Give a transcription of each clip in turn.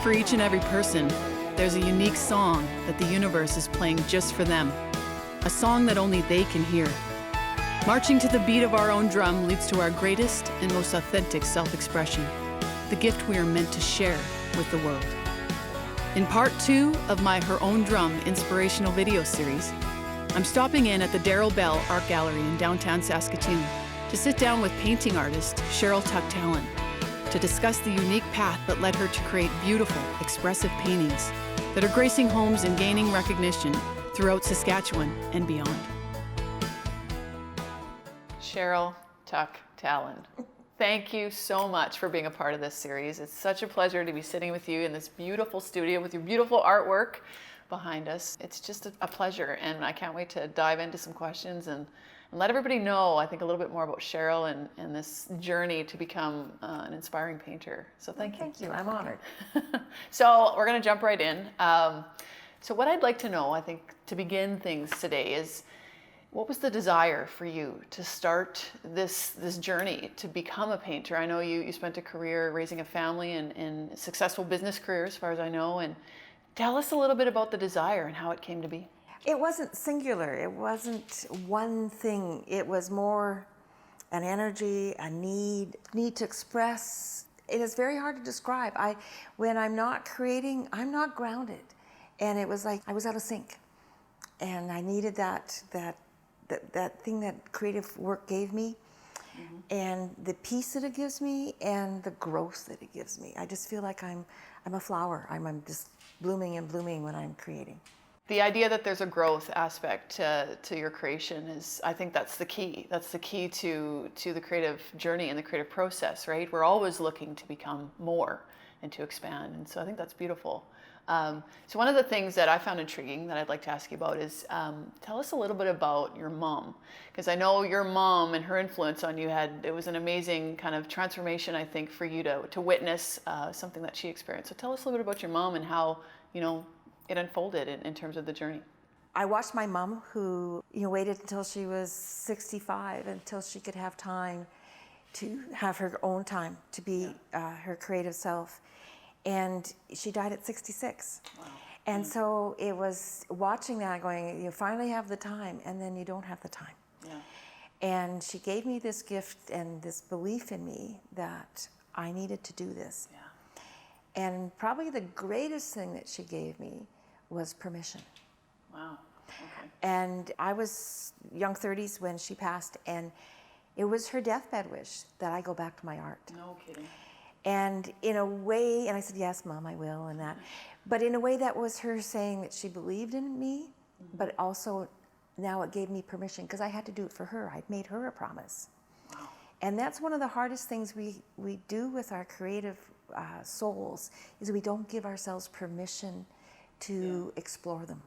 for each and every person, there's a unique song that the universe is playing just for them. A song that only they can hear. Marching to the beat of our own drum leads to our greatest and most authentic self-expression, the gift we are meant to share with the world. In part 2 of my Her Own Drum inspirational video series, I'm stopping in at the Darrell Bell Art Gallery in downtown Saskatoon to sit down with painting artist Cheryl Tuck-Tallon to discuss the unique path that led her to create beautiful, expressive paintings that are gracing homes and gaining recognition throughout Saskatchewan and beyond. Cheryl Tuck-Tallon, thank you so much for being a part of this series. It's such a pleasure to be sitting with you in this beautiful studio with your beautiful artwork behind us. It's just a pleasure, and I can't wait to dive into some questions and let everybody know, I think, a little bit more about Cheryl and this journey to become an inspiring painter. So thank you. Thank you, I'm honored. So we're gonna jump right in. So what I'd like to know, I think, to begin things today is, what was the desire for you to start this journey to become a painter? I know you spent a career raising a family and a successful business career, as far as I know, and tell us a little bit about the desire and how it came to be. It wasn't singular, it wasn't one thing. It was more an energy, a need to express. It is very hard to describe. When I'm not creating, I'm not grounded. And it was like I was out of sync. And I needed that thing that creative work gave me, and the peace that it gives me, and the growth that it gives me. I just feel like I'm a flower. I'm just blooming and blooming when I'm creating. The idea that there's a growth aspect to your creation is, I think that's the key. That's the key to the creative journey and the creative process, right? We're always looking to become more and to expand. And so I think that's beautiful. So one of the things that I found intriguing that I'd like to ask you about is, tell us a little bit about your mom. Because I know your mom and her influence on you it was an amazing kind of transformation, I think, for you to witness something that she experienced. So tell us a little bit about your mom and how, it unfolded in terms of the journey. I watched my mom, who waited until she was 65 until she could have time to have her own time to be her creative self, and she died at 66. Wow. And so it was watching that, going, you finally have the time, and then you don't have the time. Yeah. And she gave me this gift and this belief in me that I needed to do this. Yeah. And probably the greatest thing that she gave me was permission. Wow. Okay. And I was young 30s when she passed, and it was her deathbed wish that I go back to my art. No kidding. And in a way, and I said, yes, Mom, I will, and that. But in a way, that was her saying that she believed in me, but also now it gave me permission, because I had to do it for her. I'd made her a promise. Wow. And that's one of the hardest things we do with our creative souls, is we don't give ourselves permission to explore them.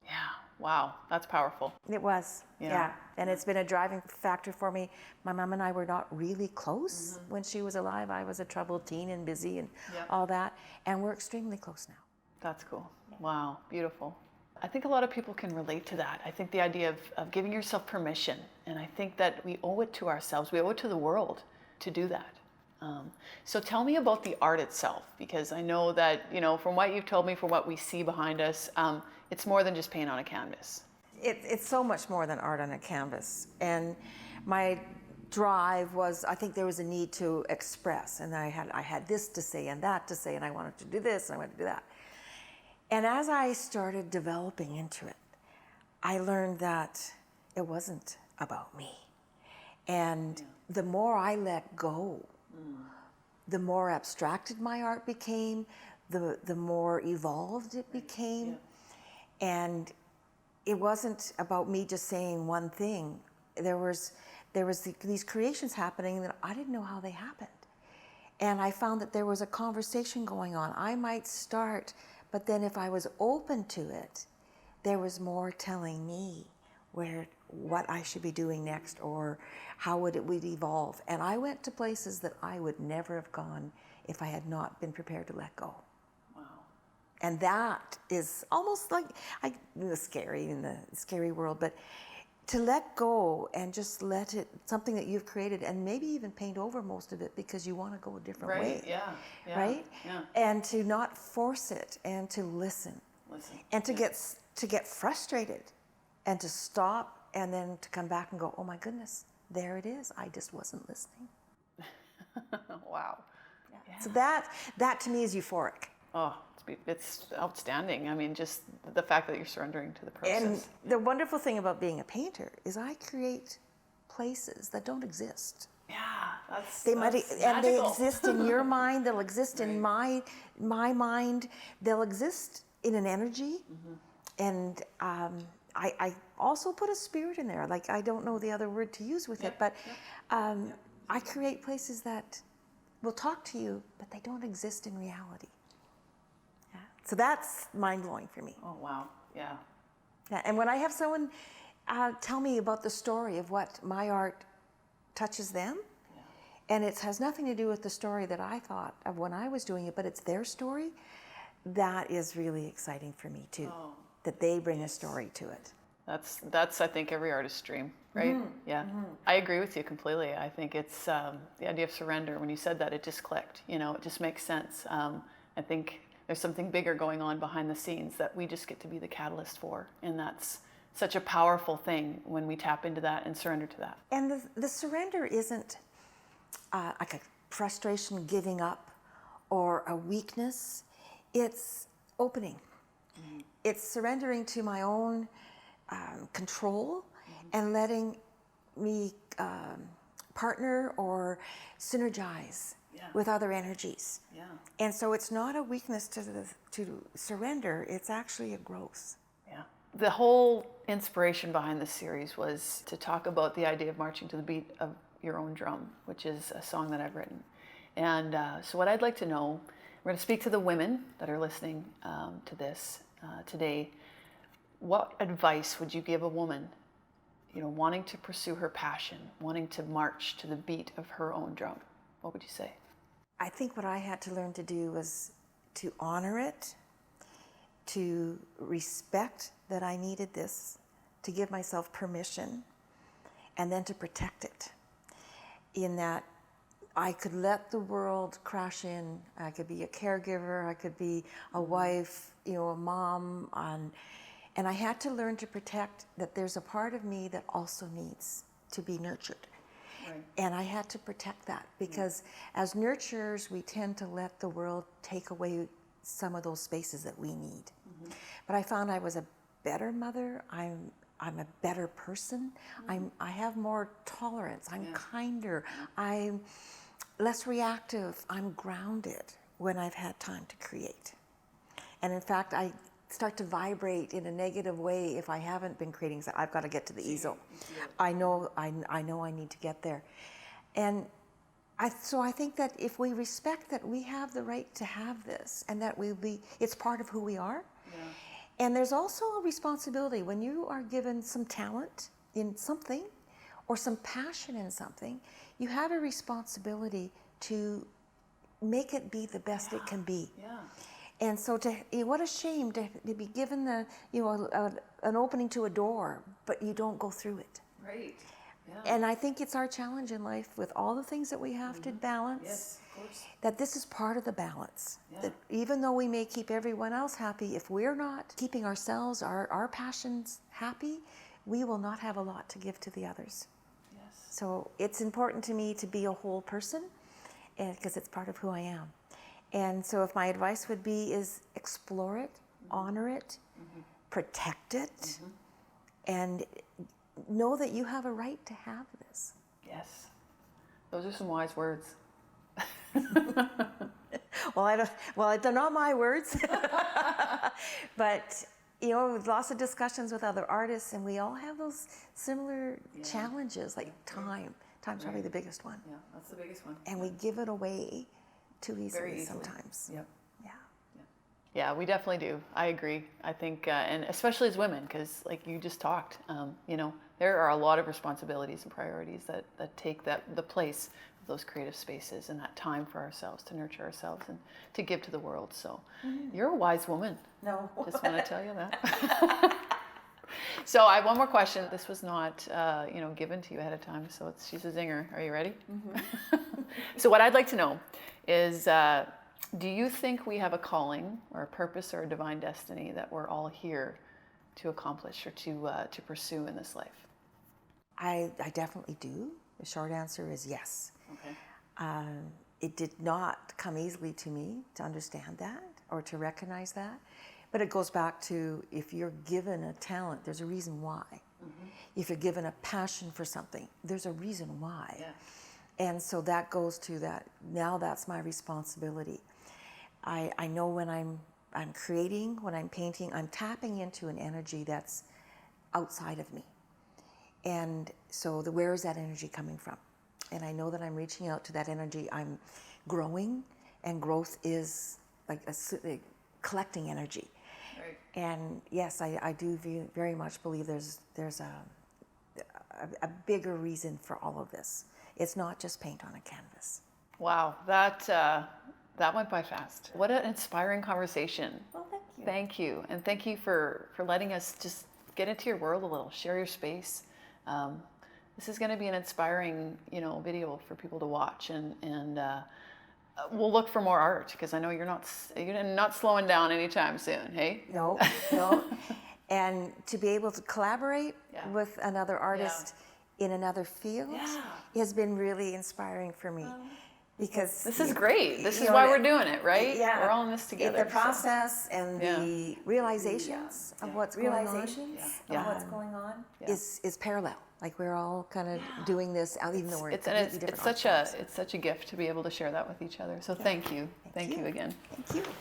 Yeah. Wow. That's powerful. It was. Yeah. And it's been a driving factor for me. My mom and I were not really close when she was alive. I was a troubled teen and busy and all that. And we're extremely close now. That's cool. Wow. Beautiful. I think a lot of people can relate to that. I think the idea of giving yourself permission, and I think that we owe it to ourselves, we owe it to the world to do that. So tell me about the art itself, because I know that, from what you've told me, from what we see behind us, it's more than just paint on a canvas. It's so much more than art on a canvas. And my drive was, I think there was a need to express, and I had this to say and that to say, and I wanted to do this and I wanted to do that. And as I started developing into it, I learned that it wasn't about me. And the more I let go, the more abstracted my art became, the more evolved it became. And it wasn't about me just saying one thing. There was these creations happening that I didn't know how they happened. And I found that there was a conversation going on. I might start, but then if I was open to it, there was more telling me what I should be doing next, or how it would evolve. And I went to places that I would never have gone if I had not been prepared to let go. Wow. And that is almost like, scary in the scary world, but to let go and just let it, something that you've created, and maybe even paint over most of it because you want to go a different way. Right? Yeah. And to not force it, and to listen. And to get frustrated, and to stop, and then to come back and go, oh my goodness, there it is. I just wasn't listening. Wow. Yeah. So that to me is euphoric. Oh, it's outstanding. I mean, just the fact that you're surrendering to the process. And the wonderful thing about being a painter is I create places that don't exist. Yeah, that's and magical. They exist in your mind. They'll exist in my mind. They'll exist in an energy. And I also put a spirit in there. Like, I don't know the other word to use with it, but I create places that will talk to you, but they don't exist in reality. Yeah. So that's mind-blowing for me. Oh, wow. Yeah. And when I have someone tell me about the story of what my art touches them, and it has nothing to do with the story that I thought of when I was doing it, but it's their story, that is really exciting for me too, that they bring a story to it. That's I think every artist's dream, right? Yeah, I agree with you completely. I think it's the idea of surrender. When you said that, it just clicked. You know, it just makes sense. I think there's something bigger going on behind the scenes that we just get to be the catalyst for, and that's such a powerful thing when we tap into that and surrender to that. And the surrender isn't like a frustration, giving up, or a weakness. It's opening. It's surrendering to my own control and letting me partner or synergize with other energies. Yeah. And so it's not a weakness to surrender. It's actually a growth. Yeah. The whole inspiration behind this series was to talk about the idea of marching to the beat of your own drum, which is a song that I've written. And so what I'd like to know, we're going to speak to the women that are listening to this today. What advice would you give a woman, you know, wanting to pursue her passion, wanting to march to the beat of her own drum? What would you say? I think what I had to learn to do was to honor it, to respect that I needed this, to give myself permission, and then to protect it. In that I could let the world crash in. I could be a caregiver, I could be a wife, you know, a mom, and I had to learn to protect that there's a part of me that also needs to be nurtured. Right. And I had to protect that because as nurturers, we tend to let the world take away some of those spaces that we need. But I found I was a better mother. I'm a better person. I have more tolerance. I'm kinder. I'm less reactive. I'm grounded when I've had time to create. And in fact, I start to vibrate in a negative way if I haven't been creating. So I've got to get to the easel. I know I need to get there. And so I think that if we respect that we have the right to have this and that it's part of who we are. And there's also a responsibility when you are given some talent in something or some passion in something, you have a responsibility to make it be the best it can be. And so what a shame to be given an opening to a door, but you don't go through it. Right. And I think it's our challenge in life with all the things that we have to balance. Yes, of course. That this is part of the balance. That even though we may keep everyone else happy, if we're not keeping ourselves, our passions happy, we will not have a lot to give to the others. Yes. So it's important to me to be a whole person, because it's part of who I am. And so if my advice would be is explore it, honor it, protect it, and know that you have a right to have this. Yes. Those are some wise words. Well, they're not my words. But, you know, lots of discussions with other artists, and we all have those similar challenges, like time. Time's probably the biggest one. Yeah, that's the biggest one. And we give it away too Very easily easily. sometimes. Yep. Yeah. Yeah, we definitely do. I agree. I think, and especially as women, because like you just talked, you know, there are a lot of responsibilities and priorities that take the place of those creative spaces and that time for ourselves to nurture ourselves and to give to the world. So you're a wise woman. No. Just want to tell you that. So I have one more question. This was not, given to you ahead of time, so she's a zinger. Are you ready? Mm-hmm. So what I'd like to know is, do you think we have a calling or a purpose or a divine destiny that we're all here to accomplish or to pursue in this life? I definitely do. The short answer is yes. Okay. It did not come easily to me to understand that or to recognize that. But it goes back to, if you're given a talent, there's a reason why. Mm-hmm. If you're given a passion for something, there's a reason why. Yeah. And so that goes to that. Now that's my responsibility. I know when I'm creating, when I'm painting, I'm tapping into an energy that's outside of me. And so where is that energy coming from? And I know that I'm reaching out to that energy. I'm growing, and growth is like collecting energy. Right. And yes, I do very much believe there's a bigger reason for all of this. It's not just paint on a canvas. Wow, that went by fast. What an inspiring conversation. Well, thank you. Thank you, and thank you for letting us just get into your world a little, share your space. This is going to be an inspiring, video for people to watch, and we'll look for more art, because I know you're not slowing down anytime soon. Hey? No. And to be able to collaborate with another artist in another field has been really inspiring for me. Because this is great. This is why we're doing it, right? Yeah. We're all in this together. The process and the realizations of what's going on is parallel. Like we're all kind of doing this, even though we're completely different. It's such a gift to be able to share that with each other. So thank you. Thank you again. Thank you.